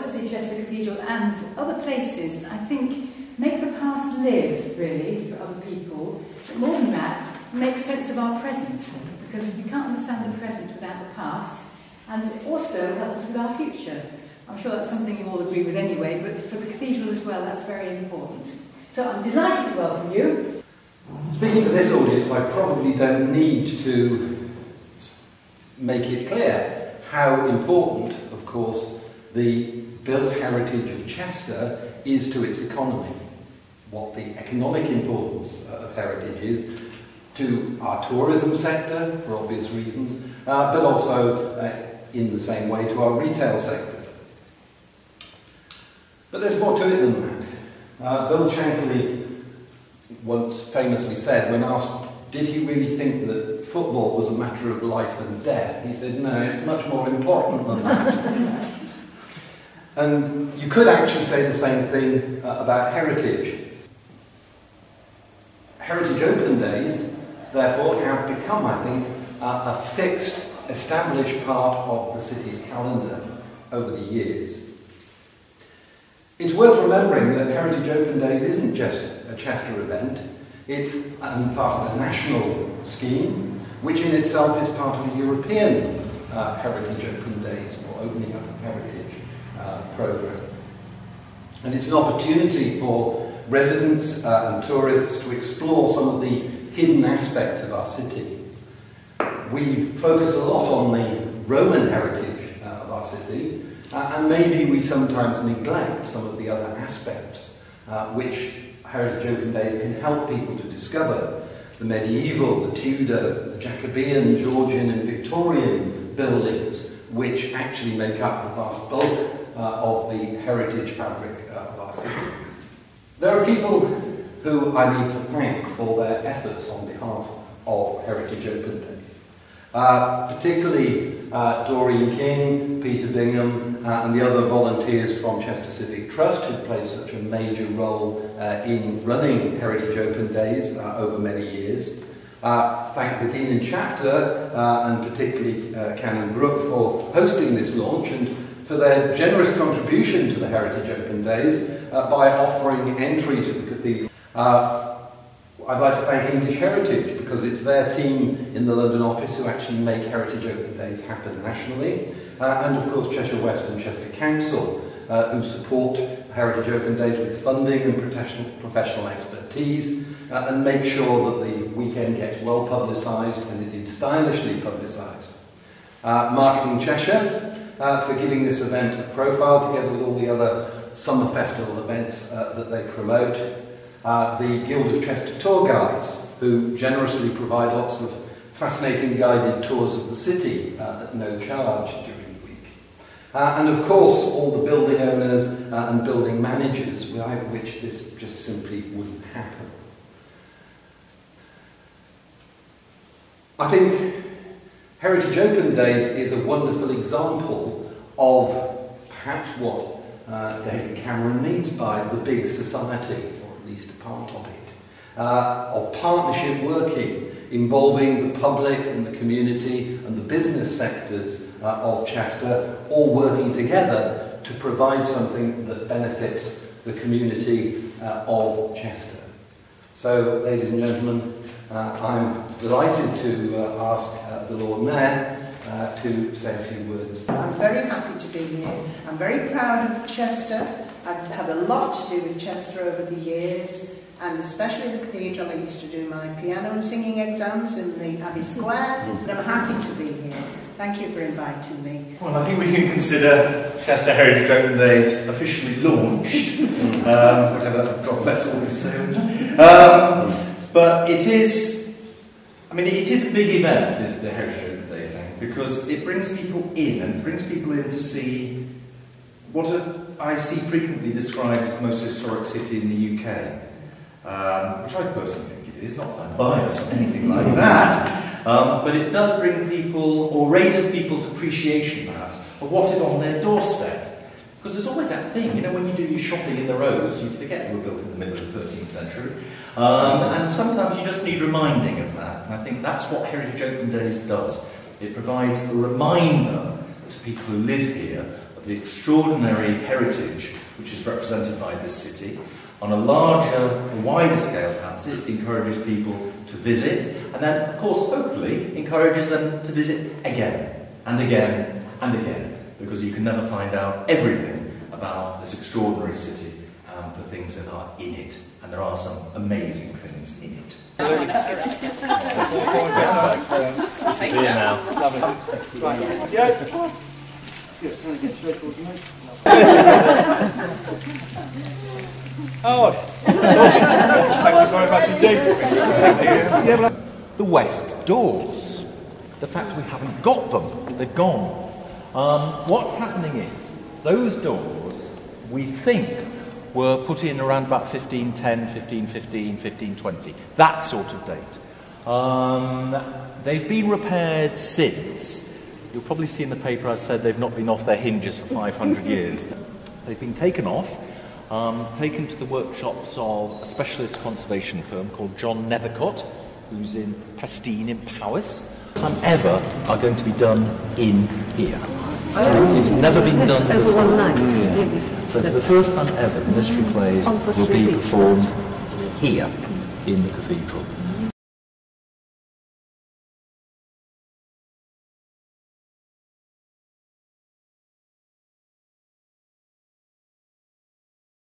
obviously Chester Cathedral and other places, I think, make the past live, really, for other people. But more than that, make sense of our present, because we can't understand the present without the past, and it also helps with our future. I'm sure that's something you all agree with anyway, but for the cathedral as well, that's very important. So I'm delighted to welcome you. Speaking to this audience, I probably don't need to make it clear how important, of course, the built heritage of Chester is to its economy. What the economic importance of heritage is to our tourism sector, for obvious reasons, but also in the same way to our retail sector. But there's more to it than that. Bill Shankly once famously said, when asked, did he really think that football was a matter of life and death, he said, no, it's much more important than that. And you could actually say the same thing about heritage. Heritage Open Days, therefore, have become, I think, a fixed, established part of the city's calendar over the years. It's worth remembering that Heritage Open Days isn't just a Chester event, it's part of a national scheme, which in itself is part of a European Heritage Open Days, or Opening Up of Heritage programme. And it's an opportunity for residents and tourists to explore some of the hidden aspects of our city. We focus a lot on the Roman heritage of our city, and maybe we sometimes neglect some of the other aspects which Heritage Open Days can help people to discover. The medieval, the Tudor, the Jacobean, Georgian and Victorian buildings, which actually make up the vast bulk of the heritage fabric of our city. There are people who I need to thank for their efforts on behalf of Heritage Open Days. Particularly Doreen King, Peter Bingham and the other volunteers from Chester Civic Trust who played such a major role in running Heritage Open Days over many years. Thank the Dean and Chapter and particularly Canon Brooke for hosting this launch and for their generous contribution to the Heritage Open Days by offering entry to the cathedral. I'd like to thank English Heritage because it's their team in the London office who actually make Heritage Open Days happen nationally, and of course Cheshire West and Chester Council who support Heritage Open Days with funding and professional expertise and make sure that the weekend gets well publicised and indeed stylishly publicised. Marketing Cheshire for giving this event a profile together with all the other summer festival events that they promote. The Guild of Chester Tour Guides, who generously provide lots of fascinating guided tours of the city at no charge during the week. And of course, all the building owners and building managers, without which this just simply wouldn't happen. I think Heritage Open Days is a wonderful example of perhaps what David Cameron means by the big society, at least a part of it, of partnership working involving the public and the community and the business sectors of Chester all working together to provide something that benefits the community of Chester. So, ladies and gentlemen, I'm delighted to ask the Lord Mayor to say a few words. I'm very happy to be here. I'm very proud of Chester. I've had a lot to do with Chester over the years, and especially the cathedral. I used to do my piano and singing exams in the Abbey Square, but I'm happy to be here. Thank you for inviting me. Well, I think we can consider Chester Heritage Open Days officially launched, whatever God bless all who say. But it is, it is a big event, this the Heritage Open Day thing, because it brings people in and brings people in to see what I see frequently described as the most historic city in the UK, which I personally think it is, not that I'm biased or anything like that, but it does bring people, or raises people's appreciation perhaps, of what is on their doorstep. Because there's always that thing, when you do your shopping in the roads, you forget they were built in the middle of the 13th century, and sometimes you just need reminding of that, and I think that's what Heritage Open Days does. It provides a reminder to people who live here of the extraordinary heritage which is represented by this city. On a larger, wider scale, perhaps, it encourages people to visit, and then, of course, hopefully, encourages them to visit again, and again, and again, because you can never find out everything about this extraordinary city and the things that are in it, and there are some amazing things in it. Oh, thank you very much indeed. Thank you. The west doors. The fact we haven't got them, they're gone. What's happening is, those doors, we think, were put in around about 1510, 1515, 1520, that sort of date. They've been repaired since. You'll probably see in the paper I've said they've not been off their hinges for 500 years. They've been taken off, taken to the workshops of a specialist conservation firm called John Nethercott, who's in Prestine in Powys. Some ever are going to be done in here. It's never been done over one night. So for the first time ever, mystery plays will be performed here in the cathedral.